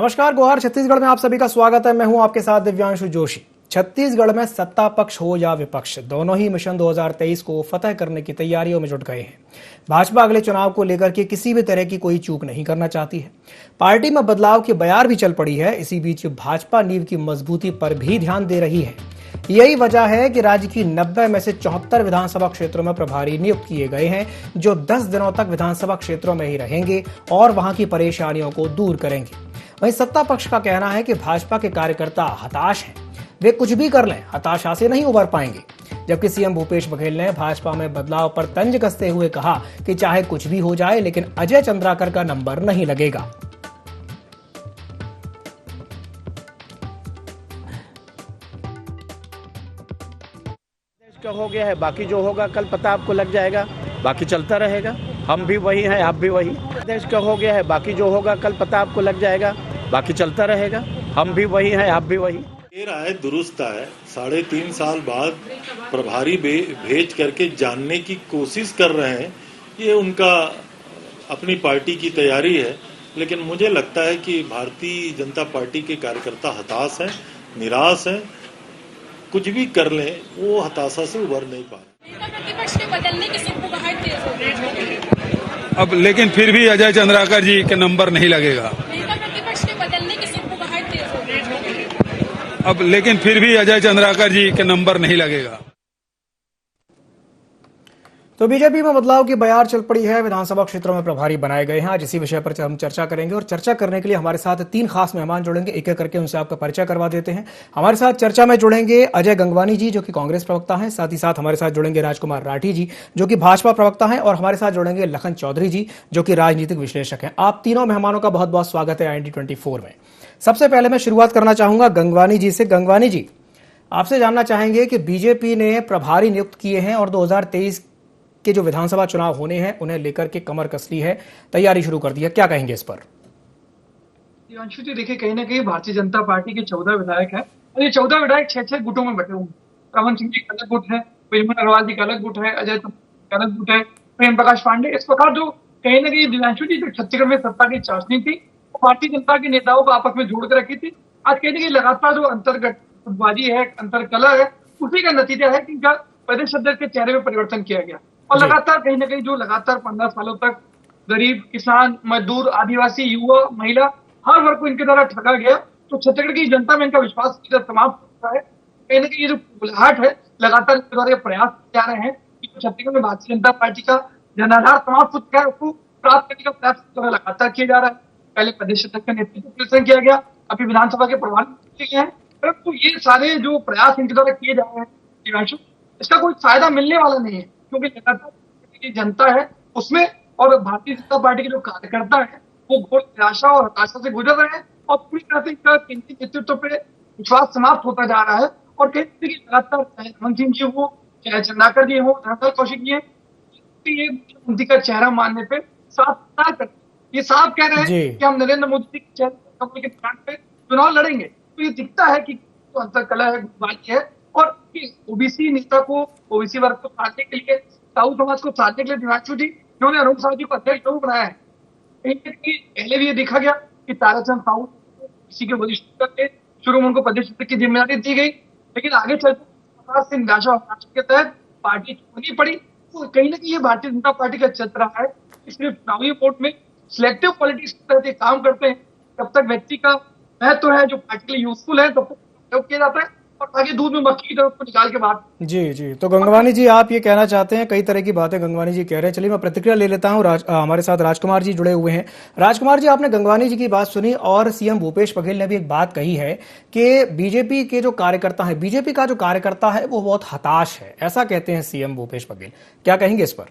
नमस्कार गुहार छत्तीसगढ़ में आप सभी का स्वागत है। मैं हूं आपके साथ दिव्यांशु जोशी। छत्तीसगढ़ में सत्ता पक्ष हो या विपक्ष, दोनों ही मिशन 2023 को फतह करने की तैयारियों में जुट गए हैं। भाजपा अगले चुनाव को लेकर के किसी भी तरह की कोई चूक नहीं करना चाहती है। पार्टी में बदलाव की बयार भी चल पड़ी है। इसी बीच भाजपा नींव की मजबूती पर भी ध्यान दे रही है। यही वजह है कि राज्य की 90 में से 74 विधानसभा क्षेत्रों में प्रभारी नियुक्त किए गए हैं, जो 10 दिनों तक विधानसभा क्षेत्रों में ही रहेंगे और वहां की परेशानियों को दूर करेंगे। वहीं सत्ता पक्ष का कहना है कि भाजपा के कार्यकर्ता हताश हैं, वे कुछ भी कर लें हताशा से नहीं उबर पाएंगे। जबकि सीएम भूपेश बघेल ने भाजपा में बदलाव पर तंज कसते हुए कहा कि चाहे कुछ भी हो जाए लेकिन अजय चंद्राकर का नंबर नहीं लगेगा। हो गया है, बाकी जो होगा कल पता आपको लग जाएगा, बाकी चलता रहेगा। हम भी वही हैं, आप भी वही। देश का हो गया है, बाकी जो होगा कल पता आपको लग जाएगा, बाकी चलता रहेगा। हम भी वही हैं, आप भी वही। ये राय दुरुस्त है। 3.5 साल बाद प्रभारी भेज करके जानने की कोशिश कर रहे हैं, ये उनका अपनी पार्टी की तैयारी है। लेकिन मुझे लगता है कि भारतीय जनता पार्टी के कार्यकर्ता हताश हैं, निराश हैं। कुछ भी कर लें वो हताशा से उबर नहीं पा रहे। प्रतिपक्ष के बदलने की सिर्फ तेज हो गई। अब लेकिन फिर भी अजय चंद्राकर जी के नंबर नहीं लगेगा। नेता प्रतिपक्ष के बदलने की सिर्फ तेज हो गई। अब लेकिन फिर भी अजय चंद्राकर जी के नंबर नहीं लगेगा। तो बीजेपी में बदलाव की बयार चल पड़ी है। विधानसभा क्षेत्रों में प्रभारी बनाए गए हैं। आज इसी विषय पर हम चर्चा करेंगे और चर्चा करने के लिए हमारे साथ 3 खास मेहमान जुड़ेंगे। एक एक करके उनसे आपका परिचय करवा देते हैं। हमारे साथ चर्चा में जुड़ेंगे अजय गंगवानी जी, जो कि कांग्रेस प्रवक्ता हैं। साथ ही साथ हमारे साथ जुड़ेंगे राजकुमार राठी जी, जो कि भाजपा प्रवक्ता हैं, और हमारे साथ जुड़ेंगे लखन चौधरी जी, जो कि राजनीतिक विश्लेषक हैं। आप तीनों मेहमानों का बहुत बहुत स्वागत है IND 24 में। सबसे पहले मैं शुरुआत करना चाहूंगा गंगवानी जी से। गंगवानी जी, आपसे जानना चाहेंगे कि बीजेपी ने प्रभारी नियुक्त किए हैं और 2023 के जो विधानसभा चुनाव होने हैं उन्हें लेकर के कमर कस ली है, तैयारी शुरू कर दी है, क्या कहेंगे इस पर? दिव्यांशु जी, देखिए, कहीं ना कहीं भारतीय जनता पार्टी के 14 विधायक हैं और ये 14 विधायक 6-6 गुटों में बटे हुए हैं। रमन सिंह जी का अलग गुट है, विजय अग्रवाल जी का अलग गुट है, अजय का अलग गुट है, प्रेम प्रकाश पांडे। इस प्रकार जो कहीं ना कहीं दिव्यांशु जी, जो छत्तीसगढ़ में सत्ता की चाशनी थी, वो भारतीय जनता के नेताओं को आपस में जोड़ कर रखी थी। आज कहीं ना कहीं लगातार जो अंतर्गतबाजी है, अंतरकलह है, उसी का नतीजा है कि इनका प्रदेश अध्यक्ष के चेहरे में परिवर्तन किया गया। और लगातार कहीं ना कहीं जो लगातार 15 सालों तक गरीब, किसान, मजदूर, आदिवासी, युवा, महिला, हर वर्ग को इनके द्वारा ठगा गया, तो छत्तीसगढ़ की जनता में इनका विश्वास समाप्त हो रहा है। कहीं ना कहीं ये जो बुलाहट है, लगातार इनके द्वारा प्रयास किए जा रहे हैं कि छत्तीसगढ़ में भारतीय जनता पार्टी का जनाधार समाप्त हो चुका है, उसको प्राप्त करने का प्रयास लगातार किया जा रहा है। पहले प्रदेश अध्यक्ष का नेतृत्व किया गया, अभी विधानसभा के प्रभारी किए हैं, परंतु ये सारे जो प्रयास इनके द्वारा किए जा रहे हैं, इसका कोई फायदा मिलने वाला नहीं है, क्योंकि लगातार जनता है उसमें और भारतीय जनता पार्टी के जो कार्यकर्ता है वो घोर निराशा और हताशा से गुजर रहे हैं और पूरी तरह से इनका केंद्रीय नेतृत्व पे विश्वास समाप्त होता जा रहा है। और कहते हैं कि लगातार चाहे रमन सिंह जी हो, चाहे चंद्राकर जी हो, धनपाल कौशिक जी, ये मुख्यमंत्री का चेहरा मानने पे ये साफ कह रहे हैं कि हम नरेंद्र मोदी के चेहरे के पे चुनाव लड़ेंगे। तो ये दिखता है कि तो अंतरकलह है, गुटबाजी है। और ओबीसी नेता को, ओबीसी वर्ग को साधने के लिए, साहू समाज को साधने के लिए दिव्यांशु जी, उन्होंने अरुण साहू जी को अध्यक्ष जरूर बनाया है। पहले भी ये देखा गया कि ताराचंद साहू किसी के वरिष्ठ थे, शुरू में उनको प्रदेश की जिम्मेदारी दी गई, लेकिन आगे चलते निराशा के तहत पार्टी छोड़नी पड़ी। तो कहीं ना कहीं ये भारतीय जनता पार्टी का चल रहा है। इसलिए चुनावी वोट में सिलेक्टिव पॉलिटिक्स के तहत काम करते हैं। जब तक व्यक्ति का महत्व है, जो पार्टी के लिए यूजफुल है, तब तक प्रयोग किया जाता है और आगे दूध में मक्खी की तरफ को निकाल के बाहर। जी, तो गंगवानी जी, आप ये कहना चाहते हैं, कई तरह की बातें गंगवानी जी कह रहे हैं। चलिए मैं प्रतिक्रिया ले लेता हूं। हमारे साथ राजकुमार जी जुड़े हुए हैं। राजकुमार जी, आपने गंगवानी जी की बात सुनी और सीएम भूपेश बघेल ने भी एक बात कही है कि बीजेपी के जो कार्यकर्ता है, बीजेपी का जो कार्यकर्ता है वो बहुत हताश है, ऐसा कहते हैं सीएम भूपेश बघेल। क्या कहेंगे इस पर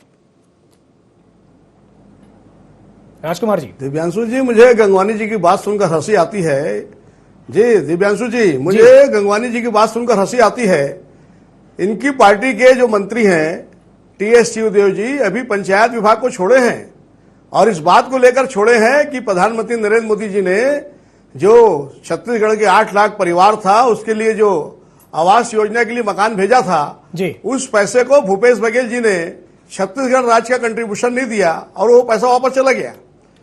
राजकुमार जी? दिव्यांशु जी, मुझे गंगवानी जी की बात सुनकर हंसी आती है। जी दिव्यांशु जी, मुझे गंगवानी जी की बात सुनकर हंसी आती है। इनकी पार्टी के जो मंत्री हैं TS शिवदेव जी अभी पंचायत विभाग को छोड़े हैं और इस बात को लेकर छोड़े हैं कि प्रधानमंत्री नरेंद्र मोदी जी ने जो छत्तीसगढ़ के 8 लाख परिवार था उसके लिए जो आवास योजना के लिए मकान भेजा था जी, उस पैसे को भूपेश बघेल जी ने छत्तीसगढ़ राज्य का कंट्रीब्यूशन नहीं दिया और वो पैसा वापस चला गया।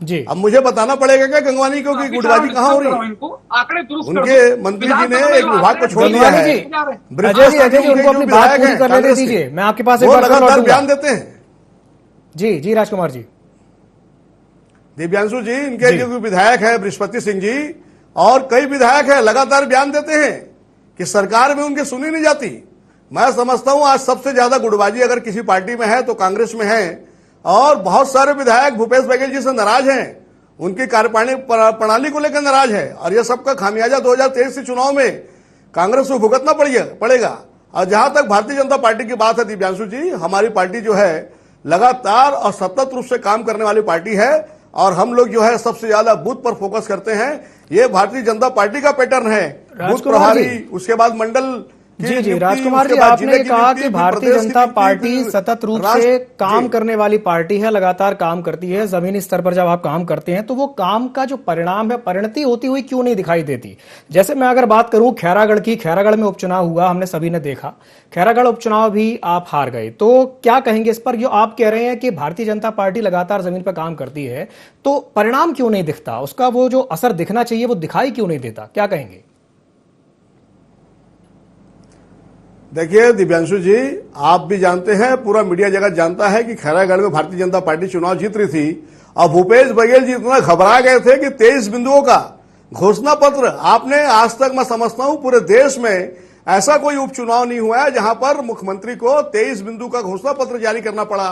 जी। अब मुझे बताना पड़ेगा क्या गंगवानी को कि गुटबाजी कहाँ हो रही है? इनको आंकड़े दुरुस्त कर उनके दो। मंत्री जी ने विधानसभा एक में विभाग को छोड़ दिया गंगवानी है। जी, ब्रिजेश अजय जी उनको अपनी बात पूरी कर लेने कांग्रेस के, दीजिए, मैं आपके पास एक वो बार फिर लगातार लौटूंगा। बयान देते हैं। जी जी राजकुमार जी। दिव्यांशु जी, इनके जी। जो विधायक है बृहस्पति सिंह जी और कई विधायक है, लगातार बयान देते हैं कि सरकार में उनकी सुनी नहीं जाती। मैं समझता हूं आज सबसे ज्यादा गुटबाजी अगर किसी पार्टी में है तो कांग्रेस में है, और बहुत सारे विधायक भूपेश बघेल जी से नाराज हैं, उनकी कार्यपालिक प्रणाली को लेकर नाराज है, और यह सबका खामियाजा 2023 के चुनाव में कांग्रेस को भुगतना पड़ेगा। और जहां तक भारतीय जनता पार्टी की बात है दिव्यांशु जी, हमारी पार्टी जो है लगातार और सतत रूप से काम करने वाली पार्टी है, और हम लोग जो है सबसे ज्यादा बूथ पर फोकस करते हैं। ये भारतीय जनता पार्टी का पैटर्न है, बूथ प्रभारी, उसके बाद मंडल। जी जी राजकुमार जी, आपने कहा कि भारतीय जनता पार्टी सतत रूप से काम करने वाली पार्टी है, लगातार काम करती है। जमीनी स्तर पर जब आप काम करते हैं तो वो काम का जो परिणाम है, परिणति होती हुई क्यों नहीं दिखाई देती? जैसे मैं अगर बात करूं खैरागढ़ की, खैरागढ़ में उपचुनाव हुआ, हमने सभी ने देखा, खैरागढ़ उपचुनाव भी आप हार गए, तो क्या कहेंगे इस पर? जो आप कह रहे हैं कि भारतीय जनता पार्टी लगातार जमीन पर काम करती है, तो परिणाम क्यों नहीं दिखता? उसका वो जो असर दिखना चाहिए वो दिखाई क्यों नहीं देता? क्या कहेंगे? देखिए दिव्यांशु जी, आप भी जानते हैं, पूरा मीडिया जगत जानता है कि खैरागढ़ में भारतीय जनता पार्टी चुनाव जीत रही थी, और भूपेश बघेल जी इतना घबरा गए थे कि 23 बिंदुओं का घोषणा पत्र, आपने आज तक, मैं समझता हूं पूरे देश में ऐसा कोई उपचुनाव नहीं हुआ है जहां पर मुख्यमंत्री को 23 बिंदु का घोषणा पत्र जारी करना पड़ा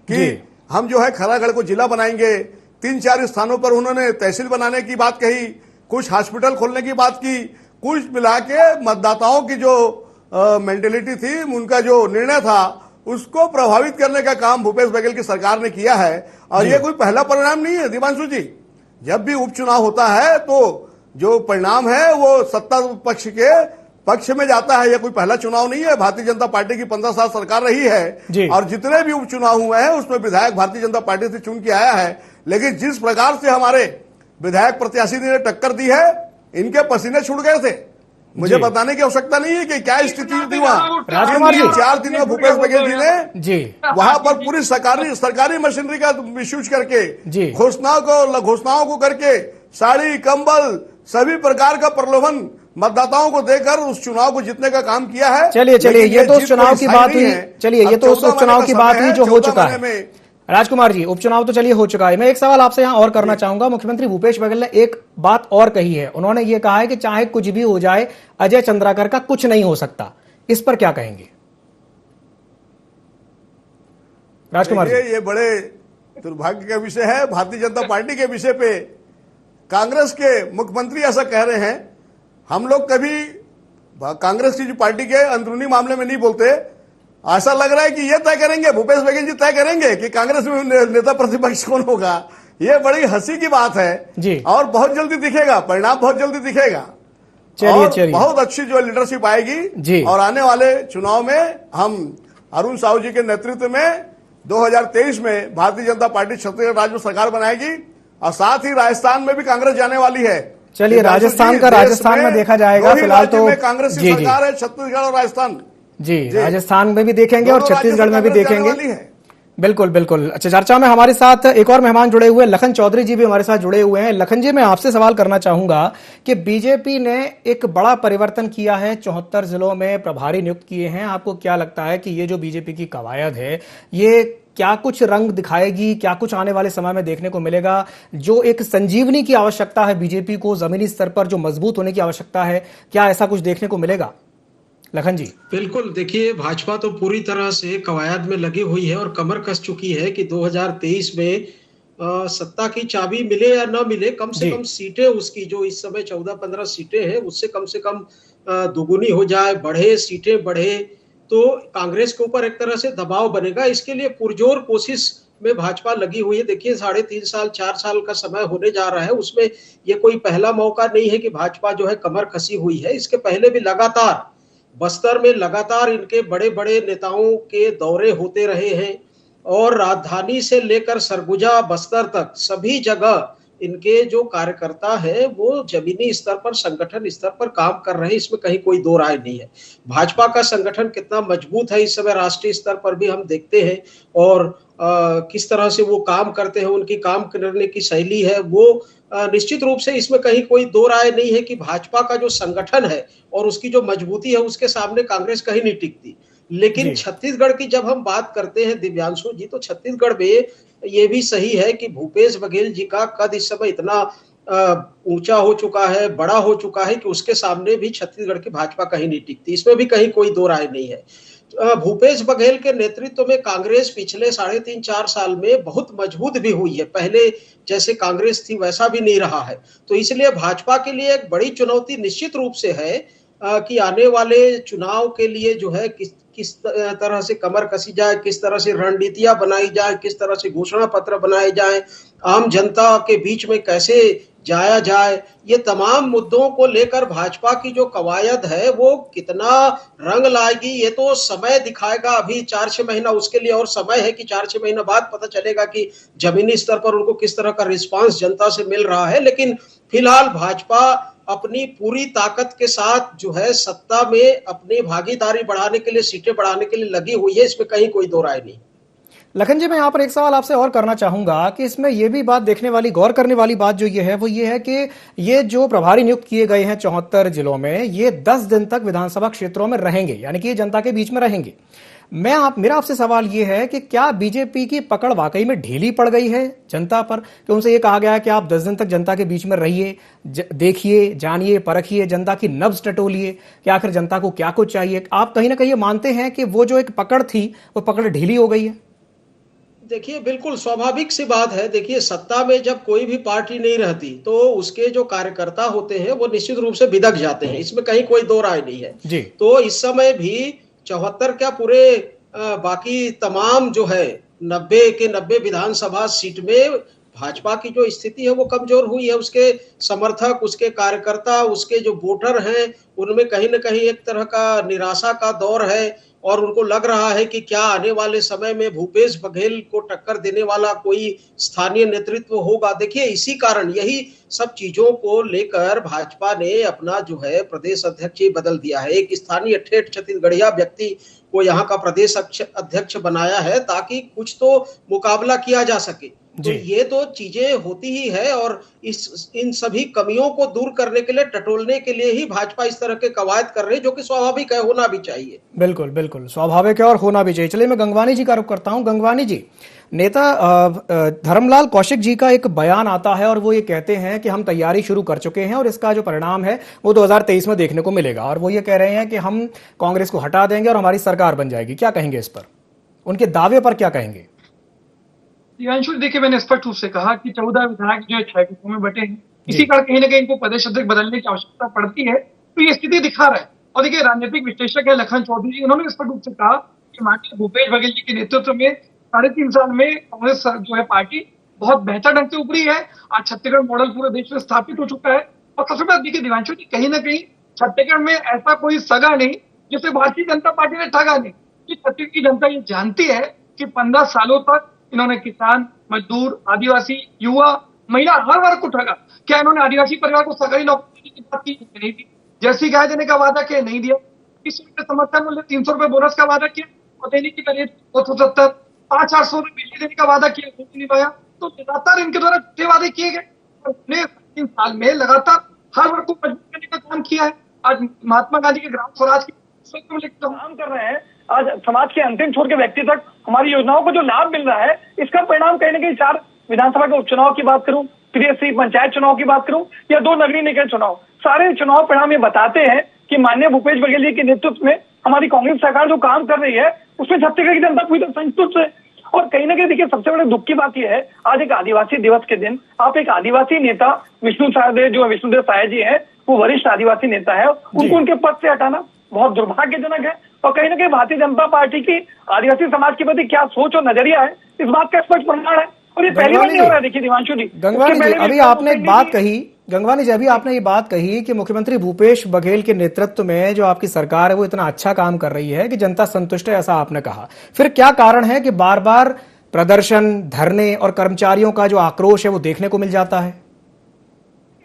कि हम जो है खैरागढ़ को जिला बनाएंगे। 3-4 स्थानों पर उन्होंने तहसील बनाने की बात कही, कुछ हॉस्पिटल खोलने की बात की, कुछ मिला के मतदाताओं की जो मेंटेलिटी थी, उनका जो निर्णय था, उसको प्रभावित करने का काम भूपेश बघेल की सरकार ने किया है। और ये कोई पहला परिणाम नहीं है दिव्यांशु जी। जब भी उपचुनाव होता है तो जो परिणाम है वो सत्ता पक्ष के पक्ष में जाता है। यह कोई पहला चुनाव नहीं है। भारतीय जनता पार्टी की 15 साल सरकार रही है, और जितने भी उपचुनाव हुए हैं उसमें विधायक भारतीय जनता पार्टी से चुन के आया है। लेकिन जिस प्रकार से हमारे विधायक प्रत्याशी ने टक्कर दी है, इनके पसीने छूट गए थे। मुझे बताने की आवश्यकता नहीं है कि क्या स्थिति थी वहां। राजकुमार जी, 4 दिन में भूपेश बघेल जी ने जी वहां पर पूरी सरकारी मशीनरी का मिसयूज करके, घोषणाओं को करके, साड़ी, कंबल, सभी प्रकार का प्रलोभन मतदाताओं को देकर उस चुनाव को जीतने का काम किया है। चलिए ये तो उस चुनाव की बात हुई, चलिए ये तो उस उपचुनाव की बात हुई जो हो चुका है। राजकुमार जी, उपचुनाव तो चलिए हो चुका है। मैं एक सवाल आपसे यहां और करना चाहूंगा। मुख्यमंत्री भूपेश बघेल ने एक बात और कही है, उन्होंने ये कहा है कि चाहे कुछ भी हो जाए, अजय चंद्राकर का कुछ नहीं हो सकता। इस पर क्या कहेंगे राजकुमार जी? ये बड़े दुर्भाग्य का विषय है। भारतीय जनता पार्टी के विषय पे कांग्रेस के मुख्यमंत्री ऐसा कह रहे हैं। हम लोग कभी कांग्रेस की जो पार्टी के अंदरूनी मामले में नहीं बोलते। ऐसा लग रहा है कि ये तय करेंगे, भूपेश बघेल जी तय करेंगे कि कांग्रेस में नेता प्रतिपक्ष कौन होगा। ये बड़ी हंसी की बात है जी, और बहुत जल्दी दिखेगा परिणाम, बहुत जल्दी दिखेगा। चलिए बहुत अच्छी जो लीडरशिप आएगी जी। और आने वाले चुनाव में हम अरुण साहू जी के नेतृत्व में 2023 में भारतीय जनता पार्टी छत्तीसगढ़ राज्य में सरकार बनाएगी, और साथ ही राजस्थान में भी कांग्रेस जाने वाली है। चलिए राजस्थान में देखा जाएगा। फिलहाल तो कांग्रेस की सरकार है, छत्तीसगढ़ और राजस्थान। जी राजस्थान में भी देखेंगे और छत्तीसगढ़ में भी देखेंगे। बिल्कुल बिल्कुल। अच्छा, चर्चा में हमारे साथ एक और मेहमान जुड़े हुए हैं, लखन चौधरी जी भी हमारे साथ जुड़े हुए हैं। लखन जी, मैं आपसे सवाल करना चाहूंगा कि बीजेपी ने एक बड़ा परिवर्तन किया है, 74 जिलों में प्रभारी नियुक्त किए हैं। आपको क्या लगता है कि ये जो बीजेपी की कवायद है, ये क्या कुछ रंग दिखाएगी? क्या कुछ आने वाले समय में देखने को मिलेगा? जो एक संजीवनी की आवश्यकता है बीजेपी को, जमीनी स्तर पर जो मजबूत होने की आवश्यकता है, क्या ऐसा कुछ देखने को मिलेगा? लखन जी। बिल्कुल, देखिए भाजपा तो पूरी तरह से कवायद में लगी हुई है और कमर कस चुकी है कि 2023 में सत्ता की चाबी मिले या ना मिले, कम से कम सीटें उसकी जो इस समय 14-15 सीटें हैं उससे कम दुगुनी हो जाए, बढ़े, सीटें बढ़े, तो कांग्रेस के ऊपर एक तरह से दबाव बनेगा। इसके लिए पुरजोर कोशिश में भाजपा लगी हुई है। देखिए 3.5 साल 4 साल का समय होने जा रहा है, उसमें ये कोई पहला मौका नहीं है कि भाजपा जो है कमर कसी हुई है। इसके पहले भी लगातार बस्तर में लगातार इनके बड़े बड़े नेताओं के दौरे होते रहे हैं, और राजधानी से लेकर सरगुजा बस्तर तक सभी जगह इनके जो कार्यकर्ता है वो जमीनी स्तर पर, संगठन स्तर पर काम कर रहे हैं। इसमें कहीं कोई दो राय नहीं है। भाजपा का संगठन कितना मजबूत है इस समय राष्ट्रीय स्तर पर भी हम देखते हैं, और किस तरह से वो काम करते हैं, उनकी काम करने की शैली है, वो निश्चित रूप से इसमें कहीं कोई दो राय नहीं है कि भाजपा का जो संगठन है और उसकी जो मजबूती है उसके सामने कांग्रेस कहीं नहीं टिकती। लेकिन छत्तीसगढ़ की जब हम बात करते हैं दिव्यांशु जी, तो छत्तीसगढ़ में ये भी सही है कि भूपेश बघेल जी का कद इस समय इतना ऊंचा हो चुका है, बड़ा हो चुका है कि उसके सामने भी छत्तीसगढ़ की भाजपा कहीं नहीं टिकती। इसमें भी कहीं कोई दो राय नहीं है। भूपेश बघेल के नेतृत्व में कांग्रेस पिछले 3.5-4 साल में बहुत मजबूत भी हुई है। पहले जैसे कांग्रेस थी वैसा भी नहीं रहा है। तो इसलिए भाजपा के लिए एक बड़ी चुनौती निश्चित रूप से है कि आने वाले चुनाव के लिए जो है किस तरह से कमर कसी जाए, किस तरह से रणनीतियां बनाई जाए, किस तरह से घोषणा पत्र बनाए जाए, आम जनता के बीच में कैसे जाया जाए, ये तमाम मुद्दों को लेकर भाजपा की जो कवायद है वो कितना रंग लाएगी ये तो समय दिखाएगा। अभी 4-6 महीना उसके लिए और समय है कि 4-6 महीना बाद पता चलेगा कि जमीनी स्तर पर उनको किस तरह का रिस्पांस जनता से मिल रहा है। लेकिन फिलहाल भाजपा अपनी पूरी ताकत के साथ जो है सत्ता में अपनी भागीदारी बढ़ाने के लिए, सीटें बढ़ाने के लिए लगी हुई है। इसमें कहीं कोई दो राय नहीं। लखन जी, मैं यहाँ पर एक सवाल आपसे और करना चाहूंगा कि इसमें यह भी बात देखने वाली, गौर करने वाली बात जो ये है वो ये है कि ये जो प्रभारी नियुक्त किए गए हैं 74 जिलों में, ये 10 दिन तक विधानसभा क्षेत्रों में रहेंगे, यानी कि ये जनता के बीच में रहेंगे। मेरा आपसे सवाल ये है कि क्या बीजेपी की पकड़ वाकई में ढीली पड़ गई है जनता पर, कि उनसे ये कहा गया है कि आप 10 दिन तक जनता के बीच में रहिए, देखिए, जानिए, परखिए, जनता की नब्ज टटोलिए कि आखिर जनता को क्या कुछ चाहिए। आप कहीं ना कहीं मानते हैं कि वो जो एक पकड़ थी वो पकड़ ढीली हो गई है? देखिए, बिल्कुल स्वाभाविक सी बात है। देखिए, सत्ता में जब कोई भी पार्टी नहीं रहती तो उसके जो कार्यकर्ता होते हैं वो निश्चित रूप से बिदक जाते हैं। इसमें कहीं कोई दो राय नहीं है जी। तो इस समय भी 74 क्या पूरे बाकी तमाम जो है 90 के 90 विधानसभा सीट में भाजपा की जो स्थिति है वो कमजोर हुई है। उसके समर्थक, उसके कार्यकर्ता, उसके जो वोटर हैं उनमें कहीं ना कहीं एक तरह का निराशा का दौर है और उनको लग रहा है कि क्या आने वाले समय में भूपेश बघेल को टक्कर देने वाला कोई स्थानीय नेतृत्व होगा। देखिए, इसी कारण यही सब चीजों को लेकर भाजपा ने अपना जो है प्रदेश अध्यक्ष ही बदल दिया है। एक स्थानीय ठेठ छत्तीसगढ़िया व्यक्ति को यहाँ का प्रदेश अध्यक्ष बनाया है ताकि कुछ तो मुकाबला किया जा सके। तो ये तो चीजें होती ही है और इन सभी कमियों को दूर करने के लिए, टटोलने के लिए ही भाजपा इस तरह के कवायद कर रही है, जो कि स्वाभाविक है, होना भी चाहिए। बिल्कुल बिल्कुल स्वाभाविक है और होना भी चाहिए। चलिए, मैं गंगवानी जी का रुख करता हूं। गंगवानी जी, नेता धर्मलाल कौशिक जी का एक बयान आता है और वो ये कहते हैं कि हम तैयारी शुरू कर चुके हैं और इसका जो परिणाम है वो 2023 में देखने को मिलेगा, और वो ये कह रहे हैं कि हम कांग्रेस को हटा देंगे और हमारी सरकार बन जाएगी। क्या कहेंगे इस पर? उनके दावे पर क्या कहेंगे? दिव्यांशु, देखिए, मैंने स्पष्ट रूप से कहा कि 14 विधायक जो है 6 गुटों में बटे हैं। इसी कारण कहीं ना कहीं इनको प्रदेश अध्यक्ष बदलने की आवश्यकता पड़ती है। तो ये स्थिति दिखा रहा है। और देखिए, राजनीतिक विश्लेषक है लखन चौधरी जी, उन्होंने स्पष्ट रूप से कहा कि माननीय भूपेश बघेल जी के नेतृत्व में 3.5 साल में कांग्रेस जो है पार्टी बहुत बेहतर ढंग से उभरी है। आज छत्तीसगढ़ मॉडल पूरे देश में स्थापित हो चुका है। और सबसे बड़ा देखिए दिव्यांशु जी, कहीं ना कहीं छत्तीसगढ़ में ऐसा कोई सगा नहीं जिसे भारतीय जनता पार्टी ने ठगा नहीं। कि छत्तीसगढ़ की जनता ये जानती है कि 15 सालों तक इन्होंने किसान, मजदूर, आदिवासी, युवा, महिला, हर वर्ग को ठगा। क्या इन्होंने आदिवासी परिवार को सरकारी नौकरी की बात की? नहीं दी। जैसी गाय देने का वादा किया, नहीं दिया। 20 रुपये समर्थन मूल्य, 300 रुपये बोनस का वादा किया और दैनिक की करीब 270, 500 रुपये बिजली देने का वादा किया, वो नहीं निभाया। तो लगातार इनके द्वारा झूठे वादे किए गए और 3 साल में लगातार हर वर्ग को मजबूत करने का काम किया है। आज महात्मा गांधी के ग्राम स्वराज की काम कर रहे हैं। आज समाज के अंतिम छोर के व्यक्ति तक हमारी योजनाओं को जो लाभ मिल रहा है, इसका परिणाम कहीं ना कहीं 4 विधानसभा के उपचुनाव की बात करूं, त्रिस्तरीय पंचायत चुनाव की बात करूं या 2 नगरीय निकाय चुनाव, सारे चुनाव परिणाम ये बताते हैं कि माननीय भूपेश बघेल जी के नेतृत्व में हमारी कांग्रेस सरकार जो काम कर रही है उसमें छत्तीसगढ़ की जनता पूरी तरह संतुष्ट है। और कहीं ना कहीं देखिए, सबसे बड़े दुख की बात यह है, आज एक आदिवासी दिवस के दिन आप एक आदिवासी नेता विष्णुदेव साय जी है, वो वरिष्ठ आदिवासी नेता है, उनको उनके पद से हटाना बहुत दुर्भाग्यजनक है। और कहीं ना कहीं भारतीय जनता पार्टी की आदिवासी समाज के प्रति क्या सोच और नजरिया है, इस बात का स्पष्ट प्रमाण है। और ये पहली बार नहीं हो रहा है। देखिए दिवांशु जी, गंगवानी जी, अभी आपने एक बात कही, गंगवानी जी, अभी आपने ये बात कही कि मुख्यमंत्री भूपेश बघेल के नेतृत्व में जो आपकी सरकार है वो इतना अच्छा काम कर रही है कि जनता संतुष्ट है, ऐसा आपने कहा। फिर क्या कारण है कि बार बार प्रदर्शन, धरने और कर्मचारियों का जो आक्रोश है वो देखने को मिल जाता है?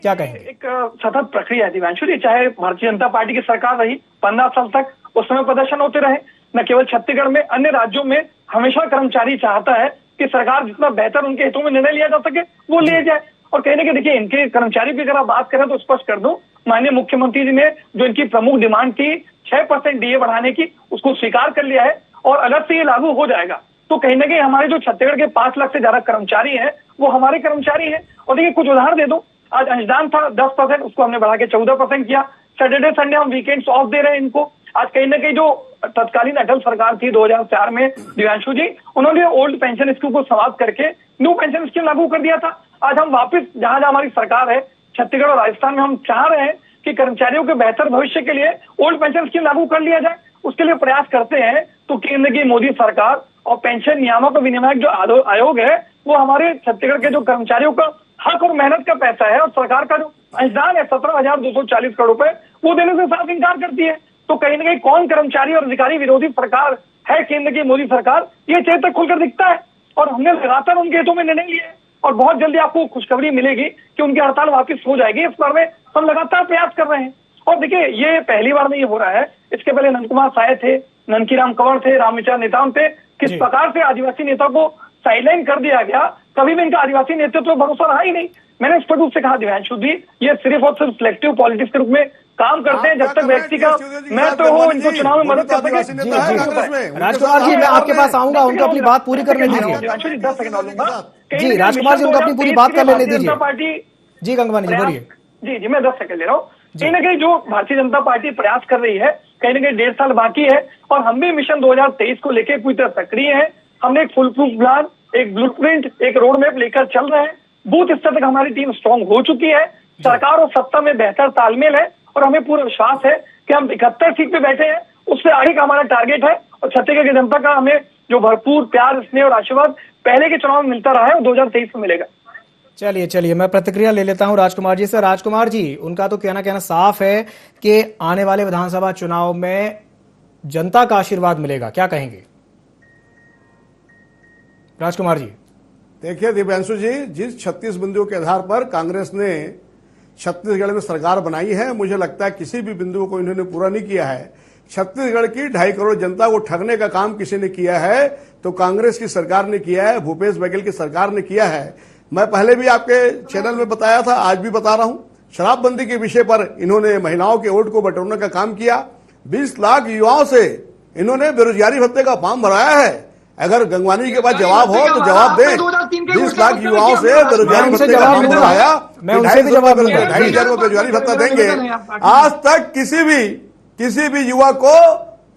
क्या कहेंगे? एक सतत प्रक्रिया है दिवांशु जी, चाहे भारतीय जनता पार्टी की सरकार रही 15 साल तक, उस समय प्रदर्शन होते रहे। न केवल छत्तीसगढ़ में, अन्य राज्यों में हमेशा कर्मचारी चाहता है कि सरकार जितना बेहतर उनके हितों में निर्णय लिया जा सके वो लिया जाए। और कहीं ना कहीं देखिए, इनके कर्मचारी की अगर आप बात करें तो स्पष्ट कर दूं, माननीय मुख्यमंत्री जी ने जो इनकी प्रमुख डिमांड थी 6% डीए बढ़ाने की, उसको स्वीकार कर लिया है और अगर से ये लागू हो जाएगा तो कहीं ना कहीं हमारे जो छत्तीसगढ़ के 5 लाख से ज्यादा कर्मचारी हैं वो हमारे कर्मचारी हैं। और देखिए, कुछ उदाहरण दे दूं, आज अंशदान था 10%, उसको हमने बढ़ा के 14% किया। सैटरडे संडे हम वीकेंड्स ऑफ दे रहे हैं इनको। आज कहीं ना कहीं जो तत्कालीन अटल सरकार थी 2004 में, दिव्यांशु जी, उन्होंने ओल्ड पेंशन स्कीम को समाप्त करके न्यू पेंशन स्कीम लागू कर दिया था। आज हम वापस जहां जहां हमारी सरकार है छत्तीसगढ़ और राजस्थान में, हम चाह रहे हैं कि कर्मचारियों के बेहतर भविष्य के लिए ओल्ड पेंशन स्कीम लागू कर लिया जाए, उसके लिए प्रयास करते हैं। तो केंद्र की मोदी सरकार और पेंशन नियामक और विनियामक जो आयोग है वो हमारे छत्तीसगढ़ के जो कर्मचारियों का हक और मेहनत का पैसा है और सरकार का जो अंशदान है 17,240 करोड़ रुपए, वो देने से साफ इनकार करती है। तो कहीं ना कहीं कौन कर्मचारी और अधिकारी विरोधी सरकार है केंद्र की मोदी सरकार, ये चेहरे खुलकर दिखता है। और हमने लगातार उनके हितों में निर्णय लिए और बहुत जल्दी आपको खुशखबरी मिलेगी कि उनकी हड़ताल वापस हो जाएगी। इस बारे में हम लगातार प्रयास कर रहे हैं। और देखिए, ये पहली बार नहीं हो रहा है, इसके पहले नंदकुमार साय थे, ननकीराम कंवर थे, रामविचार नेताम थे। किस प्रकार से आदिवासी नेता को साइडलाइन कर दिया गया, कभी भी इनका आदिवासी नेतृत्व तो भरोसा रहा ही नहीं। मैंने स्पष्ट रूप से कहा दिव्यांशु जी, ये सिर्फ और सिर्फ सिलेक्टिव पॉलिटिक्स के रूप में काम करते हैं। जब तक व्यक्ति का महत्व हो, इनको चुनाव में मदद कर सके। राजकुमार जी, मैं आपके पास आऊंगा, उनको अपनी बात पूरी करने दीजिए। दिव्यांशु जी 10 सेकंड और लूंगा जी, राजकुमार जी, उनको अपनी पूरी बात कर लेने दीजिए। पार्टी जी गंगवानी जी, बोलिए। जी मैं 10 सेकंड ले रहा हूँ। कहीं ना कहीं जो भारतीय जनता पार्टी प्रयास कर रही है, कहीं ना कहीं 1.5 साल बाकी है और हम भी मिशन 2023 को लेकर पूरी तरह सक्रिय है। हमने एक फुल प्रूफ प्लान, एक ब्लूप्रिंट, एक रोड मैप लेकर चल रहे हैं। बूथ स्तर तक हमारी टीम स्ट्रांग हो चुकी है। सरकार और सत्ता में बेहतर तालमेल है और हमें पूरा विश्वास है कि हम 71 सीट पे बैठे हैं, उससे आगे का हमारा टारगेट है। और छत्तीसगढ़ की जनता का हमें जो भरपूर प्यार, स्नेह और आशीर्वाद पहले के चुनाव में मिलता रहा है, वो 2023 में मिलेगा। चलिए मैं प्रतिक्रिया ले लेता हूं राजकुमार जी से। राजकुमार जी, उनका तो कहना साफ है कि आने वाले विधानसभा चुनाव में जनता का आशीर्वाद मिलेगा, क्या कहेंगे राजकुमार जी? देखिए दिव्यांशु जी, जिस 36 बिंदुओं के आधार पर कांग्रेस ने छत्तीसगढ़ में सरकार बनाई है, मुझे लगता है किसी भी बिंदु को इन्होंने पूरा नहीं किया है। छत्तीसगढ़ की 2.5 करोड़ जनता को ठगने का काम किसी ने किया है तो कांग्रेस की सरकार ने किया है, भूपेश बघेल की सरकार ने किया है। मैं पहले भी आपके चैनल में बताया था, आज भी बता रहा हूं, शराबबंदी के विषय पर इन्होंने महिलाओं के वोट को बटोरने का काम किया। 20 लाख युवाओं से इन्होंने बेरोजगारी भत्ते का फॉर्म भराया है। अगर गंगवानी के पास जवाब हो तो जवाब दे। 20 लाख युवाओं से बेरोजगारी भत्ते का फॉर्म भराया, 2,500 को बेरोजगारी भत्ता देंगे। आज तक किसी भी युवा को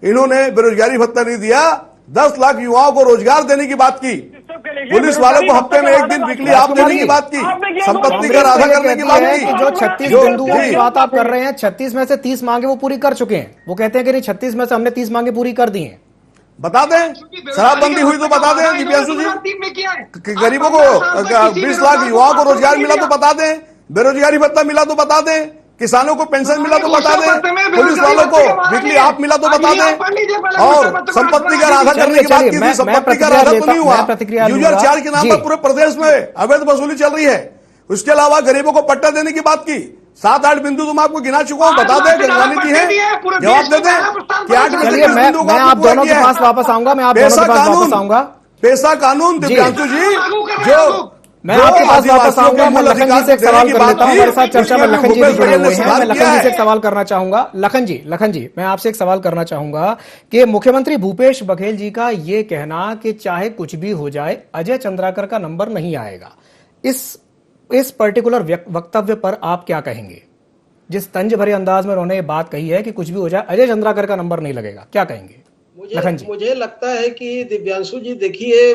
इन्होंने बेरोजगारी भत्ता नहीं दिया। 10 लाख युवाओं को रोजगार देने की बात की, पुलिस वालों को हफ्ते में 1 दिन वीकली ऑफ देने की बात की, संपत्ति कर आधा करने की बात की। जो 36 बिंदुओं की बात आप कर रहे हैं, 36 में से 30 मांगे वो पूरी कर चुके हैं। वो कहते हैं कि नहीं, 36 में से हमने 30 मांगे पूरी कर दी हैं। बता दें, शराबबंदी हुई तो बता दें दिव्यांशु जी, गरीबों को 20 लाख युवाओं को रोजगार मिला तो बता दें, बेरोजगारी भत्ता मिला तो बता दें, किसानों को पेंशन मिला तो बता दें, पुलिस वालों को वीकली ऑफ मिला तो बता दें, और संपत्ति का आधा करने की बात की थी। संपत्ति का आधा तो नहीं हुआ। यूजर चार्ज के नाम पर पूरे प्रदेश में अवैध वसूली चल रही है। उसके अलावा गरीबों को पट्टा देने की बात की। 7-8 बिंदु तुम आपको गिना चुका हूं, बता दें, गंगवानी जी है, जवाब दे दें कि 8 में से 10 बिंदु को आप दोनों के पास वापस आऊंगा। पैसा कानून दिव्यांशु जी, जो मैं आपके पास वापस आऊंगा। मैं लखन जी से एक सवाल कर लेता हूं, हमारे साथ चर्चा में लखन जी भी जुड़े हुए हैं। मैं लखन जी से एक सवाल करना चाहूंगा। लखन जी, मैं आपसे एक सवाल करना चाहूंगा कि मुख्यमंत्री भूपेश बघेल जी का ये कहना कि चाहे कुछ भी हो जाए अजय चंद्राकर का नंबर नहीं आएगा, इस पर्टिकुलर वक्तव्य पर आप क्या कहेंगे? जिस तंज भरे अंदाज में उन्होंने बात कही है कि कुछ भी हो जाए अजय चंद्राकर का नंबर नहीं लगेगा, क्या कहेंगे? मुझे लगता है कि दिव्यांशु जी, देखिए,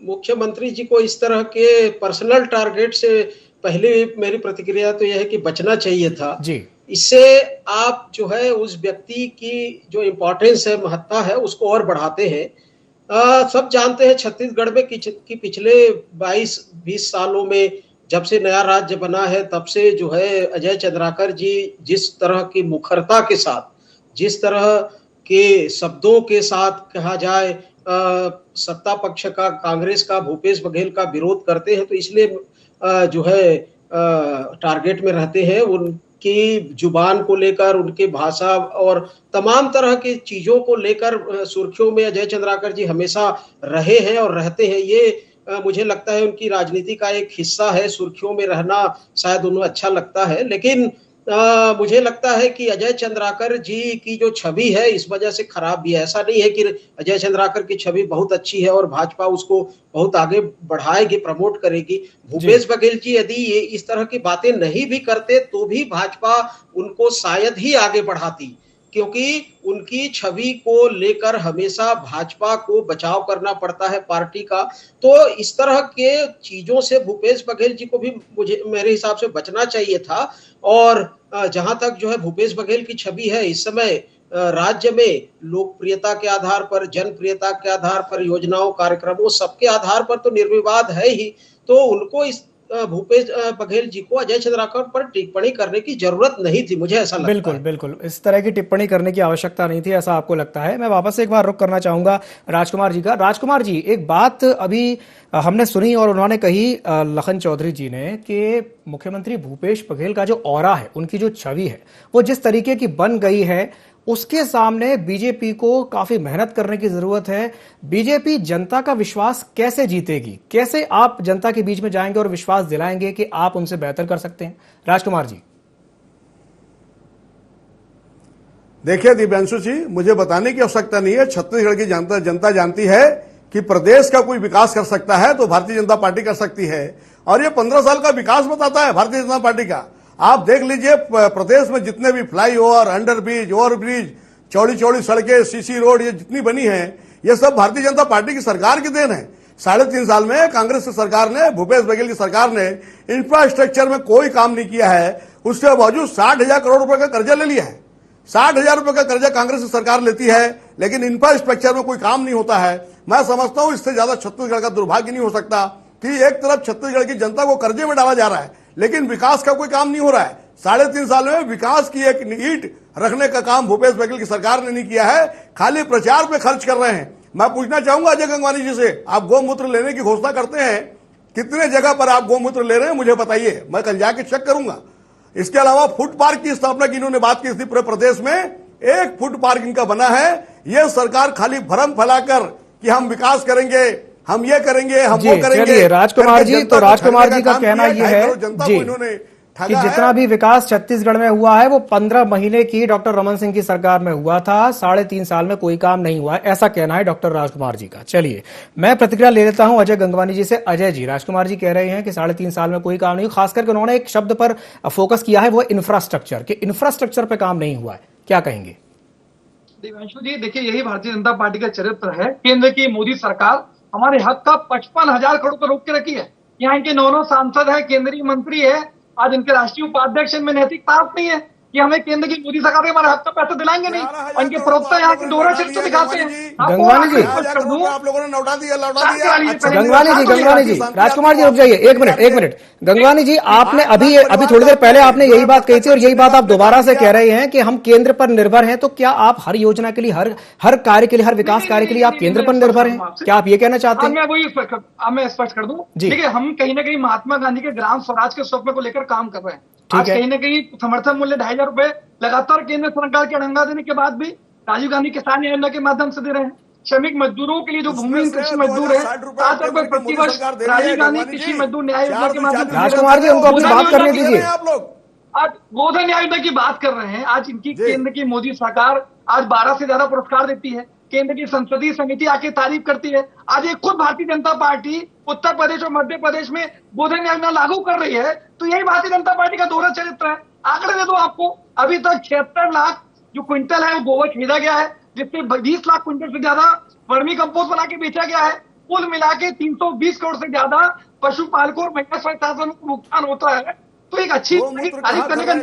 मुख्यमंत्री जी को इस तरह के पर्सनल टारगेट से पहले मेरी प्रतिक्रिया तो यह है कि बचना चाहिए था जी। इससे आप जो है उस व्यक्ति की जो इम्पोर्टेंस है, महत्ता है, उसको और बढ़ाते हैं। सब जानते हैं छत्तीसगढ़ में कि पिछले 22-20 सालों में जब से नया राज्य बना है तब से जो है अजय चंद्राकर जी जिस तरह की मुखरता के साथ, जिस तरह के शब्दों के साथ कहा जाए सत्ता पक्ष का, कांग्रेस का, भूपेश बघेल का विरोध करते हैं, तो इसलिए जो है टारगेट में रहते हैं। उनकी जुबान को लेकर, उनके भाषा और तमाम तरह की चीजों को लेकर सुर्खियों में अजय चंद्राकर जी हमेशा रहे हैं और रहते हैं। ये मुझे लगता है उनकी राजनीति का एक हिस्सा है, सुर्खियों में रहना शायद उन्हें अच्छा लगता है, लेकिन मुझे लगता है कि अजय चंद्राकर जी की जो छवि है इस वजह से खराब भी है। ऐसा नहीं है कि अजय चंद्राकर की छवि बहुत अच्छी है और भाजपा उसको बहुत आगे बढ़ाएगी, प्रमोट करेगी। भूपेश बघेल जी यदि ये इस तरह की बातें नहीं भी करते तो भी भाजपा उनको शायद ही आगे बढ़ाती, क्योंकि उनकी छवि को लेकर हमेशा भाजपा को बचाव करना पड़ता है पार्टी का। तो इस तरह के चीजों से भूपेश बघेल जी को भी मेरे हिसाब से बचना चाहिए था। और जहां तक जो है भूपेश बघेल की छवि है इस समय राज्य में लोकप्रियता के आधार पर, जनप्रियता के आधार पर, योजनाओं, कार्यक्रमों सबके आधार पर तो निर्विवाद है ही। तो उनको इस भूपेश बघेल जी को अजय चंद्राकर पर टिप्पणी करने की जरूरत नहीं थी, मुझे ऐसा लगता बिल्कुल है। बिल्कुल, इस तरह की टिप्पणी करने की आवश्यकता नहीं थी, ऐसा आपको लगता है। मैं वापस एक बार रुख करना चाहूंगा राजकुमार जी का। राजकुमार जी, एक बात अभी हमने सुनी और उन्होंने कही लखन चौधरी जी ने कि मुख्यमंत्री भूपेश बघेल का जो ऑरा है, उनकी जो छवि है, वो जिस तरीके की बन गई है उसके सामने बीजेपी को काफी मेहनत करने की जरूरत है। बीजेपी जनता का विश्वास कैसे जीतेगी? कैसे आप जनता के बीच में जाएंगे और विश्वास दिलाएंगे कि आप उनसे बेहतर कर सकते हैं? राजकुमार जी। देखिए दिव्यांशु जी, मुझे बताने की आवश्यकता नहीं है। छत्तीसगढ़ की जनता जानती है कि प्रदेश का कोई विकास कर सकता है तो भारतीय जनता पार्टी कर सकती है, और ये 15 साल का विकास बताता है भारतीय जनता पार्टी का। आप देख लीजिए प्रदेश में जितने भी फ्लाईओवर, अंडरब्रिज, ओवरब्रिज, चौड़ी चौड़ी सड़कें, सीसी रोड, ये जितनी बनी है, ये सब भारतीय जनता पार्टी की सरकार की देन है। 3.5 साल में कांग्रेस की सरकार ने, भूपेश बघेल की सरकार ने इंफ्रास्ट्रक्चर में कोई काम नहीं किया है। उसके बावजूद 60,000 करोड़ रुपए का कर्जा ले लिया है। 60,000 रुपए का कर्जा कांग्रेस की सरकार लेती है, लेकिन इंफ्रास्ट्रक्चर में कोई काम नहीं होता है। मैं समझता हूं इससे ज्यादा छत्तीसगढ़ का दुर्भाग्य नहीं हो सकता कि एक तरफ छत्तीसगढ़ की जनता को कर्जे में डाला जा रहा है, लेकिन विकास का कोई काम नहीं हो रहा है। 3.5 साल में विकास की एक ईंट रखने का काम भूपेश बघेल की सरकार ने नहीं किया है, खाली प्रचार पे खर्च कर रहे हैं। मैं पूछना चाहूंगा अजय गंगवानी जी से, आप गौमूत्र लेने की घोषणा करते हैं, कितने जगह पर आप गौमूत्र ले रहे हैं मुझे बताइए, मैं कल जाके चेक करूंगा। इसके अलावा फूड पार्क की स्थापना की इन्होंने बात की थी, पूरे प्रदेश में एक फूड पार्क इनका बना है। यह सरकार खाली भ्रम फैलाकर कि हम विकास करेंगे, हम ये करेंगे, हम वो करेंगे। राजकुमार जी, तो राजकुमार जी का कहना यह है जी कि जितना भी विकास छत्तीसगढ़ में हुआ है वो 15 महीने की डॉक्टर रमन सिंह की सरकार में हुआ था, 3.5 साल में कोई काम नहीं हुआ है, ऐसा कहना है डॉक्टर राजकुमार जी का। चलिए मैं प्रतिक्रिया ले लेता हूं अजय गंगवानी जी से। अजय जी, राजकुमार जी कह रहे हैं कि 3.5 साल में कोई काम नहीं, खास करके उन्होंने एक शब्द पर फोकस किया है, वो इंफ्रास्ट्रक्चर, कि इंफ्रास्ट्रक्चर पर काम नहीं हुआ है, क्या कहेंगे? दिव्यांशु जी, देखिए यही भारतीय जनता पार्टी का चरित्र है। केंद्र की मोदी सरकार हमारे हक का 55,000 करोड़ पर रोक के रखी है। यहाँ इनके 9 सांसद है, केंद्रीय मंत्री है, आज इनके राष्ट्रीय उपाध्यक्ष में नैतिक पाप नहीं है कि हमें केंद्र की मोदी सरकार हमारे हक का पैसा दिलाएंगे नहीं, और इनके प्रवक्ता यहाँ के दोहरा चरित्र दिखाते हैं। गंगवानी जी, आप लोगों ने लौटा दिया। गंगवानी जी, राजकुमार जी रुक जाइए, एक मिनट। गंगवानी जी, आपने अभी थोड़ी देर पहले आपने यही बात कही थी और यही बात आप दोबारा से कह रहे हैं कि हम केंद्र पर निर्भर हैं, तो क्या आप हर योजना के लिए, हर कार्य के लिए, हर विकास कार्य के लिए आप केंद्र पर निर्भर हैं? क्या आप ये कहना चाहते हैं? मैं स्पष्ट कर दूं, ठीक है, हम कहीं ना कहीं महात्मा गांधी के ग्राम स्वराज के स्वप्न को लेकर काम कर रहे हैं। आज कहीं ना कहीं समर्थन मूल्य 2,500 रुपए लगातार केंद्र सरकार के अड़ंगा देने के बाद भी राजीव गांधी किसान योजना के माध्यम से दे रहे हैं। श्रमिक मजदूरों के लिए जो भूमिहीन कृषि मजदूर है 7 रुपए प्रति वर्ष राजीव गांधी कृषि मजदूर न्याय योजना के माध्यम से। राजकुमार जी, उनको अपनी बात करने दीजिए। आज गोधन न्याय योजना की बात कर रहे हैं। आज इनकी केंद्र की मोदी सरकार आज 12 से ज्यादा पुरस्कार देती है, केंद्र की संसदीय समिति आके तारीफ करती है। आज एक खुद भारतीय जनता पार्टी उत्तर प्रदेश और मध्य प्रदेश में गोधन योजना लागू कर रही है, तो यही भारतीय जनता पार्टी का दोहरा चरित्र है। आंकड़े दे दो आपको, अभी तक 76 लाख जो क्विंटल है वो गोबर खरीदा गया है, जिससे 20 लाख क्विंटल से ज्यादा वर्मी कंपोस्ट बना के बेचा गया है। कुल मिला के 320 करोड़ से ज्यादा पशुपालकों और महिला स्वयं को भुगतान होता है। तो एक अच्छी तारीफ करने का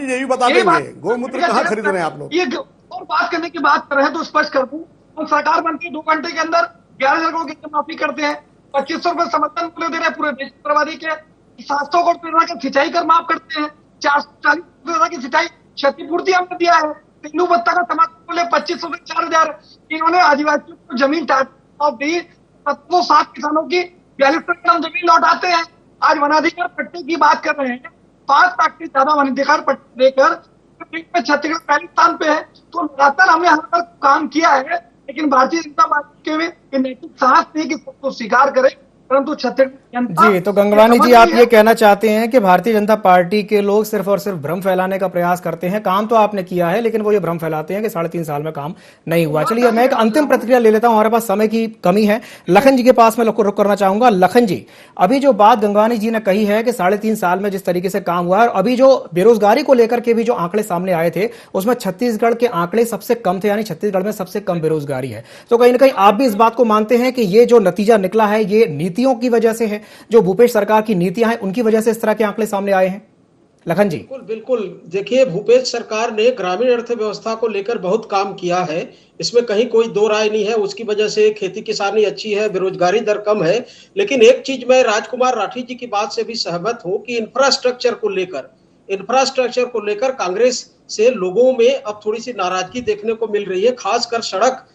यही बता देंगे, गौमूत्र कहाँ खरीद रहे हैं आप लोग? ये और बात करने की बात कर रहे हैं तो स्पष्ट कर दूं, हम सरकार बनके 2 घंटे के अंदर 11,000 करोड़ की माफी करते हैं, 2,500 रुपए समर्थन मूल्य दे रहे हैं पूरे देश की बर्बादी के, 700 करोड़ की सिंचाई कर माफ करते हैं, 440 करोड़ की सिंचाई क्षतिपूर्ति हमने दिया है। तेंदू पत्ता का समर्थन मूल्य 2,500 से 4,000। इन्होंने आदिवासियों को जमीन दी, 760 किसानों की 42 टन जमीन लौटाते हैं। आज वनाधिकार पट्टे की बात कर रहे हैं, 5 लाख से ज्यादा वनाधिकार पट्टे देकर छत्तीसगढ़ पहले स्थान पे है। तो लगातार हमने हर बार काम किया है, लेकिन भारतीय जनता पार्टी के में ये नैतिक साहस नहीं कि सबको स्वीकार करे, परंतु छत्तीसगढ़ जनता जी, तो गंगवानी जी, आप ये कहना चाहते हैं कि भारतीय जनता पार्टी के लोग सिर्फ और सिर्फ भ्रम फैलाने का प्रयास करते हैं। काम तो आपने किया है, लेकिन वो ये भ्रम फैलाते हैं कि 3.5 साल में काम नहीं हुआ। चलिए, मैं एक अंतिम प्रतिक्रिया ले लेता हूं, हमारे पास समय की कमी है। लखन जी के पास मैं रुक करना चाहूंगा। लखन जी, अभी जो बात गंगवानी जी ने कही है कि 3.5 साल में जिस तरीके से काम हुआ है, और अभी जो बेरोजगारी को लेकर के भी जो आंकड़े सामने आए थे, उसमें छत्तीसगढ़ के आंकड़े सबसे कम थे, यानी छत्तीसगढ़ में सबसे कम बेरोजगारी है। तो कहीं ना कहीं आप भी इस बात को मानते हैं कि ये जो नतीजा निकला है, ये नीतियों की वजह से है, जो भूपेश सरकार की नीतियां हैं उनकी वजह से इस तरह के आंकड़े सामने आए हैं? लखन जी। बिल्कुल बिल्कुल, देखिए, भूपेश सरकार ने ग्रामीण अर्थव्यवस्था को लेकर बहुत काम किया है, इसमें कहीं कोई दो राय नहीं है। उसकी वजह से खेती किसानी अच्छी है, बेरोजगारी दर कम है। लेकिन एक चीज मैं राजकुमार राठी जी की बात से भी सहमत हूं कि इंफ्रास्ट्रक्चर को लेकर कांग्रेस से लोगों में अब थोड़ी सी नाराजगी देखने को मिल रही है, खासकर सड़क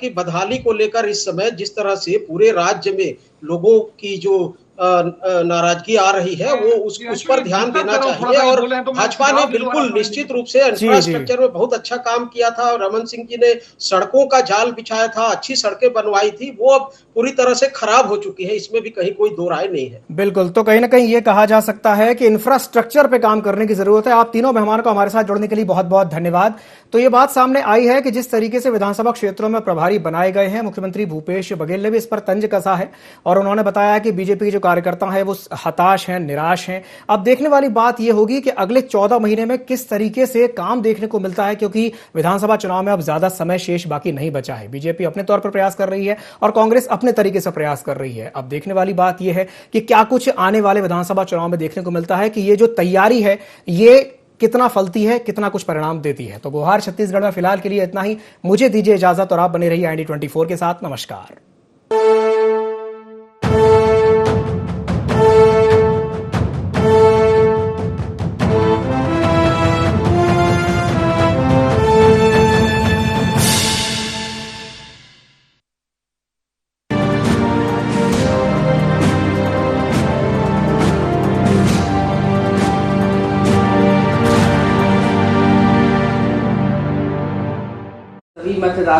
की बदहाली को लेकर। इस समय जिस तरह से पूरे राज्य में लोगों की जो नाराजगी आ रही है, वो उस पर ध्यान देना चाहिए। और भाजपा ने बिल्कुल निश्चित रूप से इंफ्रास्ट्रक्चर में बहुत अच्छा काम किया था। और रमन सिंह जी ने सड़कों का जाल बिछाया था, अच्छी सड़कें बनवाई थी, वो अब पूरी तरह से खराब हो चुकी है, इसमें भी कहीं कोई दो राय नहीं है। बिल्कुल, तो कहीं ना कहीं ये कहा जा सकता है कि इंफ्रास्ट्रक्चर पे काम करने की जरूरत है। आप तीनों मेहमानों को हमारे साथ जुड़ने के लिए बहुत बहुत धन्यवाद। तो ये बात सामने आई है कि जिस तरीके से विधानसभा क्षेत्रों में प्रभारी बनाए गए हैं, मुख्यमंत्री भूपेश बघेल ने भी इस पर तंज कसा है, और उन्होंने बताया कि बीजेपी के जो कार्यकर्ता हैं वो हताश हैं, निराश हैं। अब देखने वाली बात यह होगी कि अगले 14 महीने में किस तरीके से काम देखने को मिलता है, क्योंकि विधानसभा चुनाव में अब ज्यादा समय शेष बाकी नहीं बचा है। बीजेपी अपने तौर पर प्रयास कर रही है और कांग्रेस अपने तरीके से प्रयास कर रही है। अब देखने वाली बात यह है कि क्या कुछ आने वाले विधानसभा चुनाव में देखने को मिलता है, कि ये जो तैयारी है ये कितना फलती है, कितना कुछ परिणाम देती है। तो गुहार छत्तीसगढ़ में फिलहाल के लिए इतना ही। मुझे दीजिए इजाजत और आप बने रहिए IND24 के साथ। नमस्कार। मतदाता